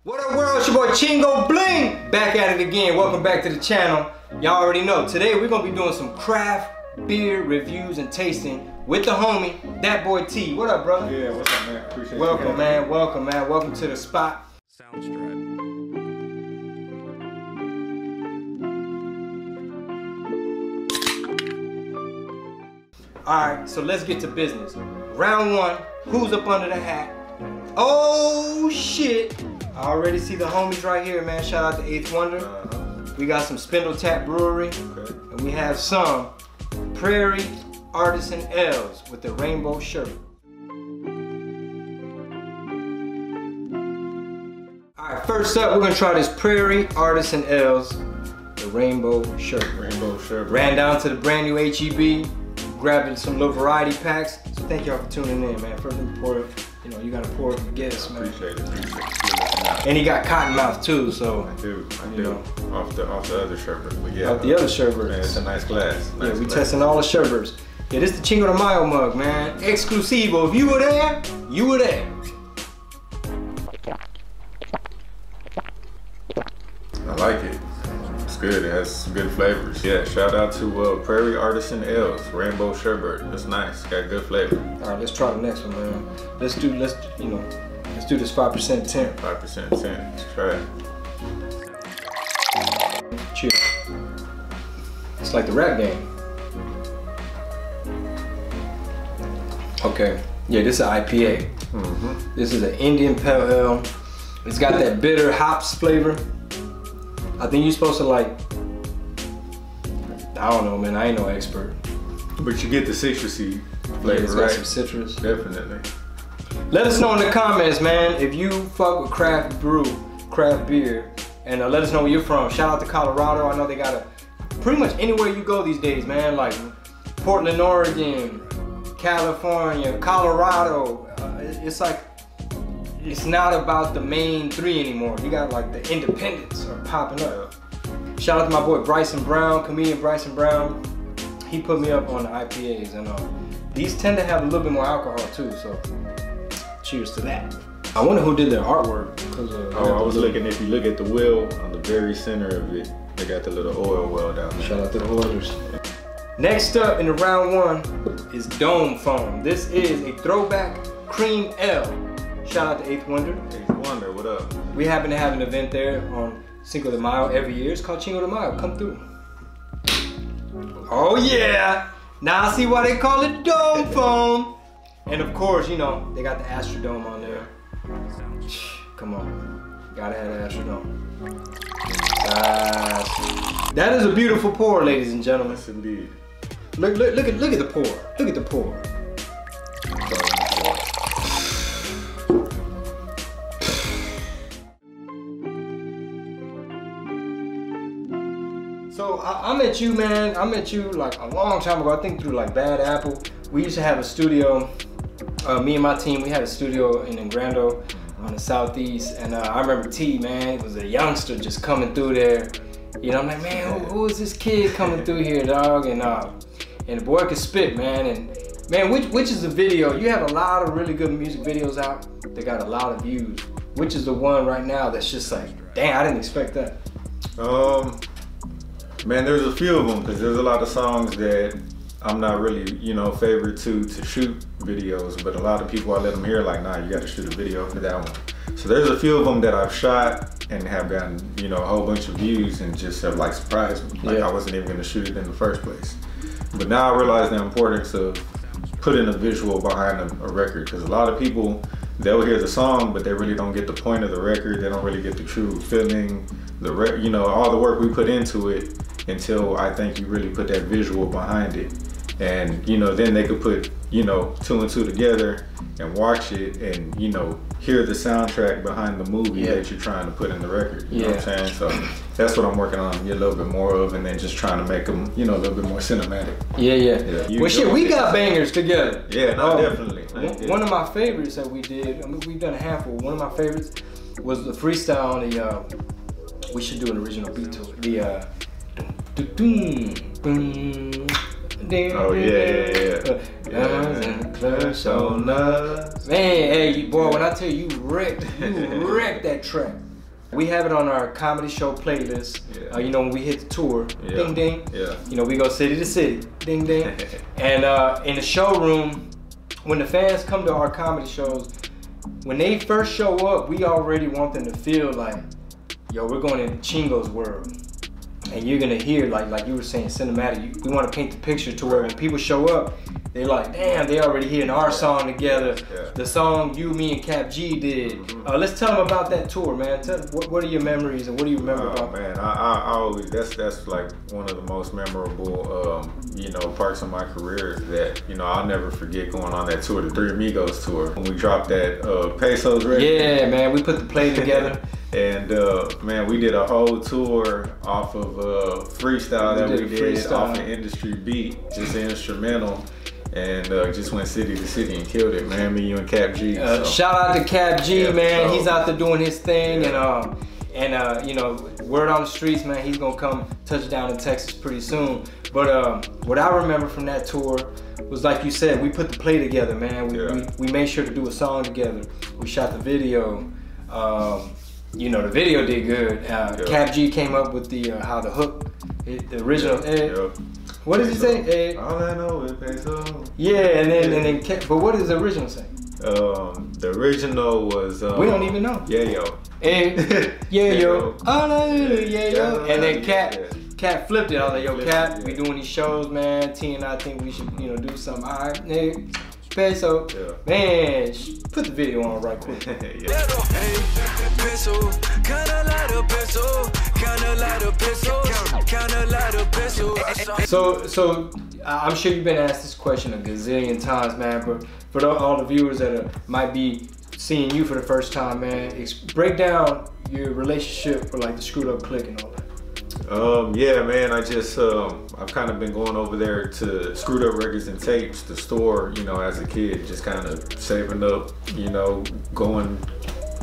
What up world, it's your boy Chingo Bling, back at it again. Welcome back to the channel. Y'all already know, today we're gonna be doing some craft beer reviews and tasting with the homie, Dat Boi T. What up, brother? Yeah, what's up, man? Appreciate you. Welcome, man. Welcome, man. Welcome to the spot. Soundstripe. Alright, so let's get to business. Round one, who's up under the hat? Oh shit! I already see the homies right here, man. Shout out to 8th Wonder. We got some Spindle Tap Brewery. Okay. And We have some Prairie Artisan Ales with the rainbow sherbet. Alright, first up, we're gonna try this Prairie Artisan Ales, the rainbow sherbet. Rainbow sherbet. Ran down to the brand new HEB, grabbing some little variety packs. So thank y'all for tuning in, man. First we pour it, you gotta pour it for guests, man. Appreciate it. And he got cotton mouth too, so. I do. Off the other sherbet, but yeah. Off the other sherbet. Man, it's a nice glass. Yeah, we testing all the sherbets. Yeah, this is the Chingo de Mayo mug, man. Exclusivo. If you were there, you were there. I like it. It's good. It has some good flavors. Yeah, shout out to Prairie Artisan Ales, Rainbow Sherbet. It's nice. Got good flavor. All right, let's try the next one, man. Let's do this 5% tint. 5% tint. Let's try it. Cheers. It's like the rap game. Okay. Yeah, this is an IPA. This is an Indian Pale Ale. It's got that bitter hops flavor. I think you're supposed to like, I don't know, man. I ain't no expert. But you get the citrusy flavor, It's got some citrus. Definitely. Let us know in the comments, man, if you fuck with craft beer, and let us know where you're from. Shout out to Colorado. I know they got a, pretty much anywhere you go these days, man, like Portland, Oregon, California, Colorado. It's like, it's not about the main three anymore. You got like the independents are popping up. Shout out to my boy Bryson Brown, comedian Bryson Brown. He put me up on the IPAs, and these tend to have a little bit more alcohol too, so cheers to that. I wonder who did their artwork. I was looking, if you look at the wheel on the very center of it, they got the little oil well down there. Shout out to the oilers. Next up in the round one is Dome Foam. This is a throwback cream ale. Shout out to 8th Wonder. 8th Wonder, what up? We happen to have an event there on Cinco de Mayo every year. It's called Chingo de Mayo. Come through. Oh yeah! Now I see why they call it Dome Foam. And of course, they got the Astrodome on there. Come on. Gotta have the Astrodome. That is a beautiful pour, ladies and gentlemen. Yes, indeed. Look at the pour. Look at the pour. So I met you, man. I met you like a long time ago. I think through like Bad Apple. We used to have a studio. Me and my team, we had a studio in Grando on the southeast, and I remember T, man, it was a youngster just coming through there. I'm like, man, who is this kid coming through here, dog? And the boy could spit, man. And man, which is the video? You have a lot of really good music videos out that got a lot of views. Which is the one right now that's just like, damn, I didn't expect that. Man, there's a few of them, because there's a lot of songs that I'm not really, favored to shoot videos, but a lot of people, I let them hear like, nah, you gotta shoot a video for that one. So there's a few of them that I've shot and have gotten, a whole bunch of views and just have like surprised me. Like I wasn't even gonna shoot it in the first place. But now I realize the importance of putting a visual behind a record, because a lot of people, they'll hear the song, but they really don't get the point of the record. They don't really get the true feeling, all the work we put into it, until I think you really put that visual behind it. And then they could put 2 and 2 together and watch it and hear the soundtrack behind the movie that you're trying to put in the record. You know what I'm saying? So that's what I'm working on, a little bit more of, and then just trying to make them a little bit more cinematic. Yeah. Well shit, we got bangers together. Yeah, no, definitely. One of my favorites that we did, we've done a handful. One of my favorites was the freestyle on the we should do an original beat to it. The oh yeah. Man, hey boy, when I tell you, you wrecked that track. We have it on our comedy show playlist. Yeah. You know, when we hit the tour, Yeah. ding ding. Yeah. You know, we go city to city, ding ding. And in the showroom, when the fans come to our comedy shows, when they first show up, we already want them to feel like, yo, we're going into Chingo's world. And you're gonna hear, like you were saying, cinematic. We want to paint the picture to where when people show up, they're like, damn, they already hearing our song together. Yeah. The song you, me, and Cap G did. Let's tell them about that tour, man. What are your memories and what do you remember about? Man, I always, that's like one of the most memorable, you know, parts of my career that, you know, I'll never forget going on that tour, the Three Amigos tour. When we dropped that Pesos record. Yeah, man, we put the play together. And man, we did a whole tour off of freestyle that we did off an industry beat, just an instrumental, and just went city to city and killed it, man. Me, you, and Cap G. So. Shout out to Cap G, Yeah, man. so. He's out there doing his thing, Yeah. and you know, word on the streets, man. He's gonna come touch down in Texas pretty soon. But what I remember from that tour was, like you said, we put the play together, man. We made sure to do a song together. We shot the video. You know, the video did good. Cap G came up with the how the hook, the original. What does he say? All I know is peso. Yeah, and then but what does the original say? The original was We don't even know. Yeah, yo. Yeah, yo. All I know, yeah, yo. And then Yeah. Cap flipped it. I was like, yo, Cap, we doing these shows, man. T and I think we should, you know, do something. All right, nigga. Peso, man, put the video on right quick. So I'm sure you've been asked this question a gazillion times, man. But for all the viewers that might be seeing you for the first time, man, break down your relationship with like the Screwed Up Click and all that. Yeah, man, I just, I've kind of been going over there to Screwed Up Records and Tapes, the store, you know, as a kid, just kind of saving up, you know,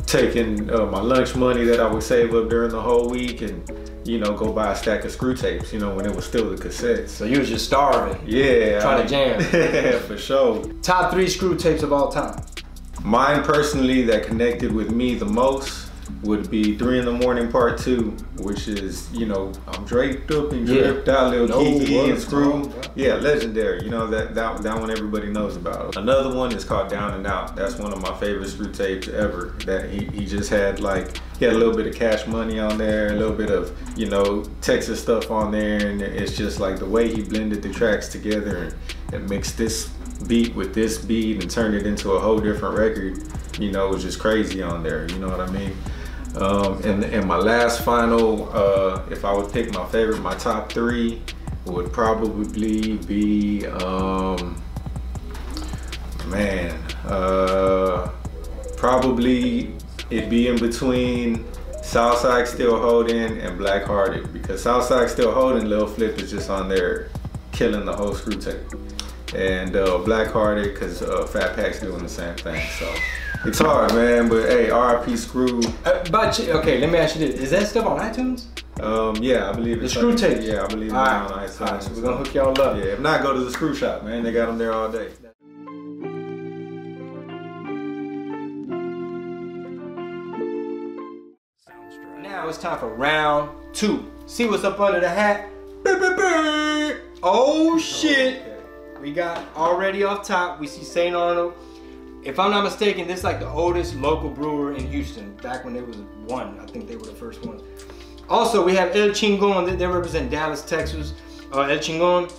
taking my lunch money that I would save up during the whole week and, you know, go buy a stack of screw tapes, you know, when it was still the cassettes. So you was just starving. Yeah. Trying to jam. Yeah, for sure. Top 3 screw tapes of all time. Mine personally that connected with me the most would be 3 in the Morning Part 2, which is, you know, I'm draped up and dripped out, little Kiki and Screw. Yeah, legendary. You know, that one everybody knows about. Another one is called Down and Out. That's one of my favorite screw tapes ever. That he just had like, he had a little bit of Cash Money on there, a little bit of, you know, Texas stuff on there, and it's just like the way he blended the tracks together and mixed this beat with this beat and turned it into a whole different record. You know, it was just crazy on there, you know what I mean? And my last final, if I would pick my favorite, my top 3 would probably be, probably it'd be in between Southside Still Holding and Black Hearted, because Southside Still Holding, Lil Flip is just on there killing the whole screw tape. And Black Hearted, because Fat Pack's doing the same thing, so. It's hard, man, but hey, RIP Screw. Okay, let me ask you this. Is that stuff on iTunes? Yeah, I believe it's the Screw tape. Yeah, I believe it's on iTunes. All right, so we're gonna hook y'all up. Yeah, if not, go to the Screw Shop, man. They got them there all day. Now it's time for round 2. See what's up under the hat? Oh shit! Okay. We got already off top. We see St. Arnold. If I'm not mistaken, this is like the oldest local brewer in Houston. Back when there was one, I think they were the first ones. Also, we have El Chingon. They represent Dallas, Texas. El Chingon,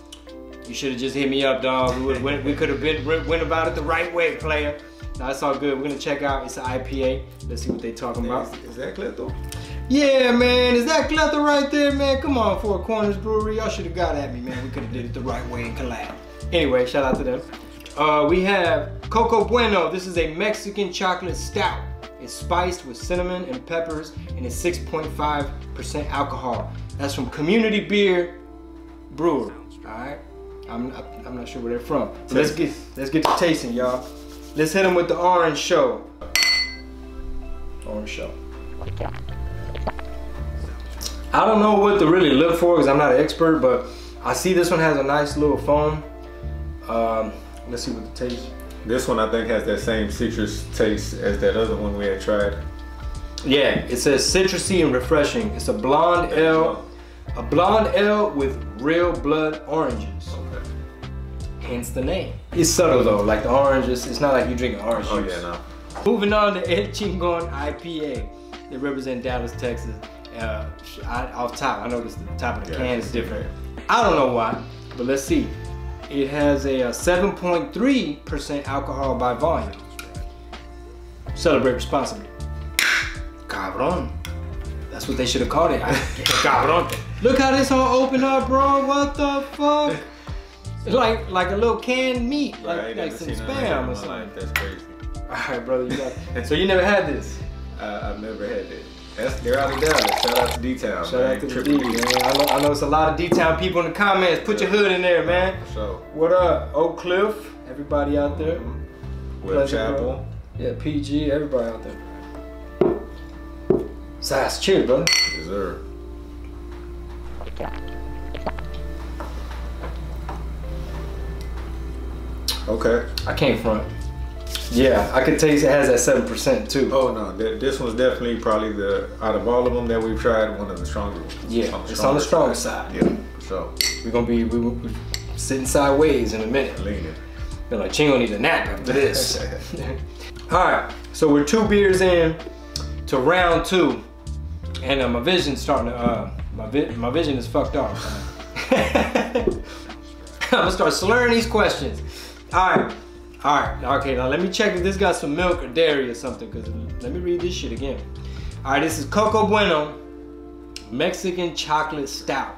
you should have just hit me up, dog. We could have went about it the right way, player. No, it's all good. We're gonna check out. It's an IPA. Let's see what they talking about. Is that Cleto? Yeah, man. Is that Cleto right there, man? Come on, Four Corners Brewery. Y'all should have got at me, man. We could have did it the right way and collab. Anyway, shout out to them. We have Coco Bueno. This is a Mexican chocolate stout. It's spiced with cinnamon and peppers, and it's 6.5% alcohol. That's from Community Beer Brewer. All right, I'm not sure where they're from. So let's get to tasting, y'all. Let's hit them with the Orange Show. Orange Show. I don't know what to really look for because I'm not an expert, but I see this one has a nice little foam. Let's see what the taste. This one I think has that same citrus taste as that other one we had tried. Yeah, it says citrusy and refreshing. It's a blonde ale with real blood oranges. Okay. Hence the name. It's subtle though, like the oranges. It's not like you drinking orange juice. Oh yeah, no. Moving on to El Chingon IPA. They represent Dallas, Texas. Off top, I noticed the top of the can is different. I don't know why, but let's see. It has a 7.3% alcohol by volume. Celebrate responsibly. Cabron. That's what they should have called it. Cabron. Look how this all opened up, bro. What the fuck? like a little canned meat, like some spam or something. That's crazy. All right, brother. You got it. So you never had this? I've never had that. They're out of Dallas. Shout out to D-Town. Shout out to the D, man. I know it's a lot of D-Town people in the comments. Put your hood in there, man. So. What up, Oak Cliff? Everybody out there. West Chapel. Yeah, PG. Everybody out there. Sass, cheers, brother. Yes, sir. Okay. I can't front. Yeah, I could taste it has that 7% too. Oh no, this one's definitely probably out of all of them that we've tried, one of the stronger ones. Yeah, it's on the stronger side. Yeah, so. We're sitting sideways in a minute. Leaning. Feel like Chingo needs a nap after this. All right, so we're 2 beers in to round 2, and my vision's starting to, my vision is fucked off. I'm gonna start slurring these questions. All right, okay, now let me check if this got some milk or dairy or something, because let me read this shit again. All right, this is Coco Bueno Mexican Chocolate Stout,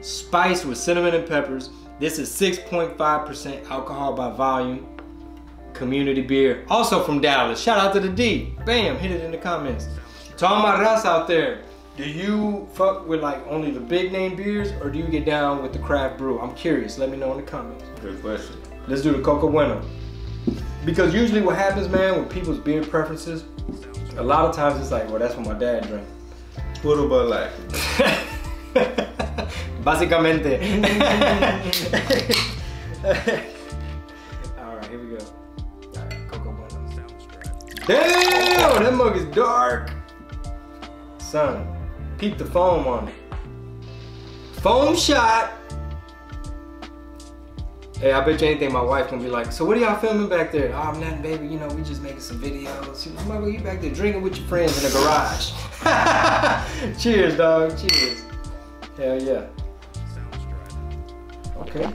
spiced with cinnamon and peppers. This is 6.5% alcohol by volume. Community beer, also from Dallas. Shout out to the D. Bam, hit it in the comments. To all my ras out there, do you fuck with like only the big name beers, or do you get down with the craft brew? I'm curious, let me know in the comments. Good question. Let's do the Coco Bueno. Because usually what happens, man, with people's beer preferences, a lot of times it's like, well, that's what my dad drank. What about like? Básicamente. All right, here we go. All right, Coco Bueno. Damn, that mug is dark. Son, peep the foam on it. Foam shot. Hey, I bet you anything my wife gonna be like, so what are y'all filming back there? Oh, nothing, baby, you know, we just making some videos. You back there drinking with your friends in the garage. Cheers, dog, cheers. Hell yeah. Okay.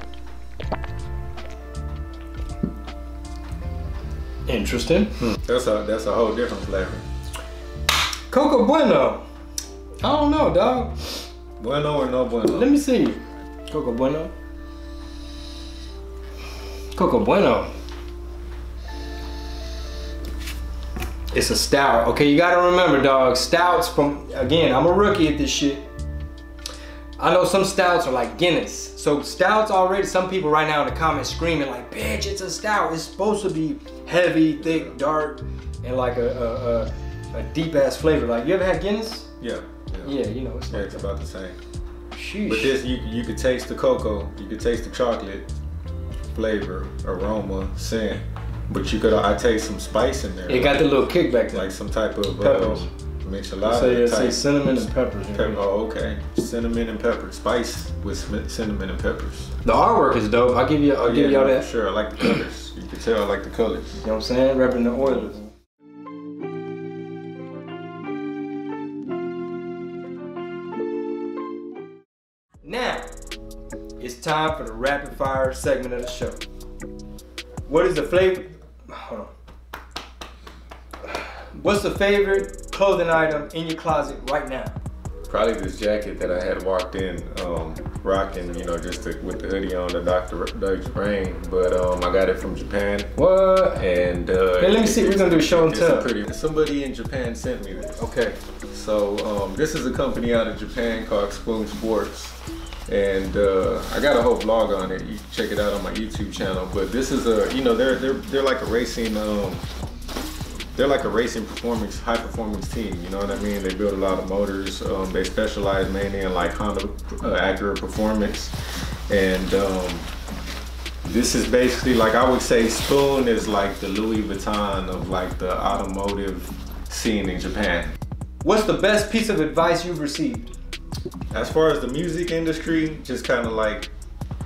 Interesting. That's a whole different flavor. Coco Bueno. I don't know, dog. Bueno or no bueno? Let me see. Coco Bueno. Coco Bueno. It's a stout. Okay, you gotta remember, dog. Stouts from, again, I'm a rookie at this shit. I know some stouts are like Guinness. So stouts already, some people right now in the comments screaming like, bitch, it's a stout. It's supposed to be heavy, thick, dark, and like a deep ass flavor. Like, you ever had Guinness? Yeah. Yeah, you know, yeah, it's about the same. Sheesh. But this, you could taste the cocoa, you could taste the chocolate flavor, aroma, scent. But I taste some spice in there. It got the little kickback there. Like some type of michelada. So yeah, say cinnamon and peppers. Oh, okay. Cinnamon and pepper. Spice with cinnamon and peppers. The artwork is dope. I'll give you y'all that. Sure, I like the colors. You can tell I like the colors. You know what I'm saying? Repping the Oilers. Now, it's time for the rapid fire segment of the show. What is the flavor? Hold on. What's the favorite clothing item in your closet right now? Probably this jacket that I had walked in rocking, you know, just with the hoodie on, the Dr. Rain, but I got it from Japan. What? And hey, let me see. We're gonna do a show and tell. Somebody in Japan sent me this. Okay. So this is a company out of Japan called Spoon Sports, and I got a whole vlog on it. You can check it out on my YouTube channel. But this is you know, they're like a racing. They're like a racing performance, high performance team, you know what I mean? They build a lot of motors. They specialize mainly in like Honda Acura performance. And this is basically, like, I would say Spoon is like the Louis Vuitton of like the automotive scene in Japan. What's the best piece of advice you've received? As far as the music industry, just kind of like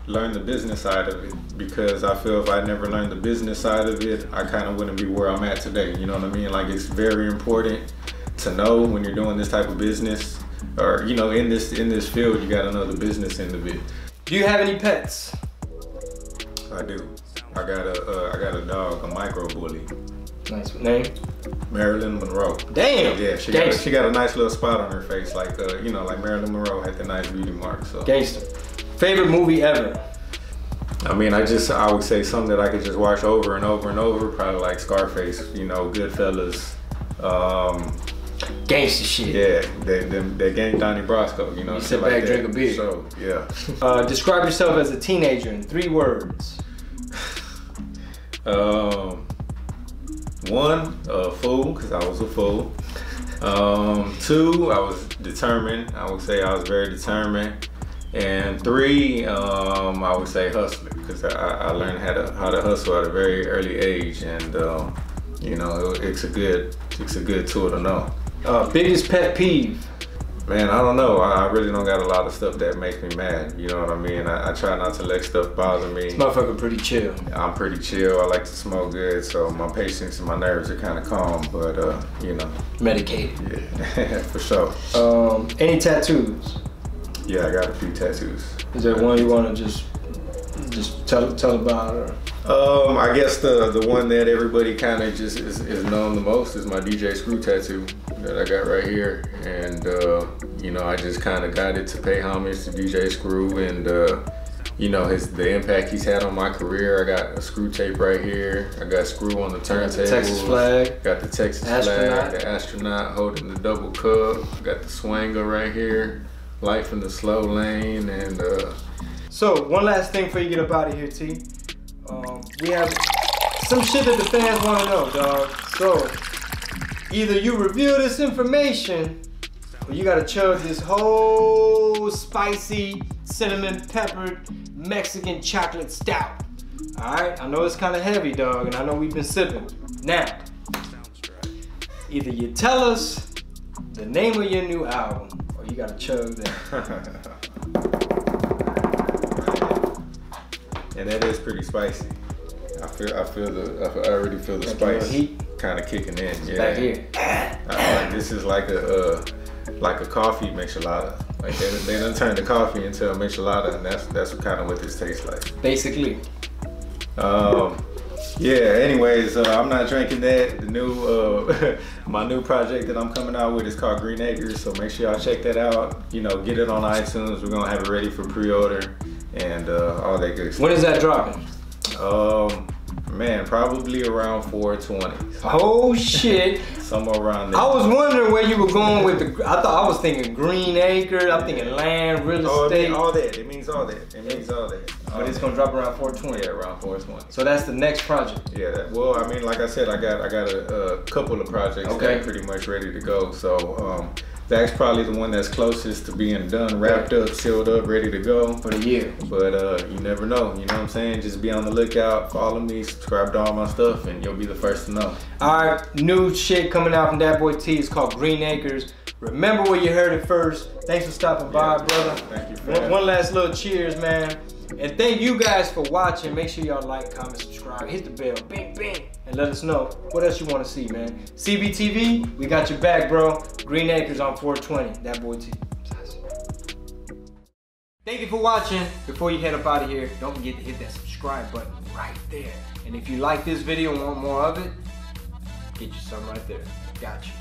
learn the business side of it, because I feel if I never learned the business side of it, I kind of wouldn't be where I'm at today. You know what I mean? Like, it's very important to know when you're doing this type of business, or you know, in this field, you got to know the business end of it. Do you have any pets? I do. I got a dog, a micro bully. Nice name. Marilyn Monroe. Damn. Yeah, she got a nice little spot on her face, like you know, like Marilyn Monroe had the nice beauty mark. So. Gangster. Favorite movie ever? I mean, I would say something that I could just watch over and over and over. Probably like Scarface. You know, Goodfellas. Gangster shit. Yeah, that gang Donnie Brasco. You know, you sit back, like drink a beer. So yeah. Describe yourself as a teenager in 3 words. One, a fool, because I was a fool. 2, I was determined. I would say I was very determined. And 3, I would say hustler, because I learned how to hustle at a very early age, and you know, it's a good tool to know. Biggest pet peeve? Man, I don't know. I really don't got a lot of stuff that makes me mad. You know what I mean? I try not to let stuff bother me. This motherfucker pretty chill. I'm pretty chill. I like to smoke good, so my patience and my nerves are kind of calm, but you know. Medicated. Yeah, for sure. Any tattoos? Yeah, I got a few tattoos. Is there one you want to just tell about? Or? I guess the one that everybody kind of just is known the most is my DJ Screw tattoo that I got right here, and you know, I just kind of got it to pay homage to DJ Screw, and you know, the impact he's had on my career. I got a Screw tape right here. I got Screw on the turntable. Texas flag. Got the Texas flag. The astronaut holding the double cup. Got the Swanger right here. Life in the slow lane, and So one last thing before you get up out of here, T. We have some shit that the fans want to know, dog. So either you reveal this information, or you gotta chug this whole spicy, cinnamon peppered Mexican chocolate stout. All right, I know it's kind of heavy, dog, and I know we've been sipping. Now, either you tell us the name of your new album, or you gotta chug that. And that is pretty spicy. I already feel the spice kind of kicking in. It's back here. This is like a coffee mixolata. Like they done turned the coffee into a mixolata, and that's kind of what this tastes like. Basically. Yeah. Anyways, I'm not drinking that. The new my new project that I'm coming out with is called Green Acres. So make sure y'all check that out. You know, get it on iTunes. We're gonna have it ready for pre-order and all that good stuff. When is that dropping? Man, probably around 420. Oh shit. Somewhere around there. I was wondering where you were going with I was thinking Green Acre, I'm thinking land, real estate. All that. It means all that. It means all that. But it's gonna drop around 420. Yeah, around 420. So that's the next project. Yeah. Well, I mean, like I said, I got a couple of projects that are pretty much ready to go. So that's probably the one that's closest to being done, wrapped up, sealed up, ready to go for the year. But you never know. You know what I'm saying? Just be on the lookout. Follow me. Subscribe to all my stuff, and you'll be the first to know. All right, new shit coming out from Dat Boi T. It's called Green Acres. Remember where you heard it first. Thanks for stopping by, brother. Thank you for one last little cheers, man. And thank you guys for watching. Make sure y'all like, comment, subscribe, hit the bell, bing, bing, and let us know what else you want to see, man. CBTV, we got your back, bro. Green Acres on 420. Dat Boi T. Thank you for watching. Before you head up out of here, don't forget to hit that subscribe button right there. And if you like this video and want more of it, get you some right there. Got you.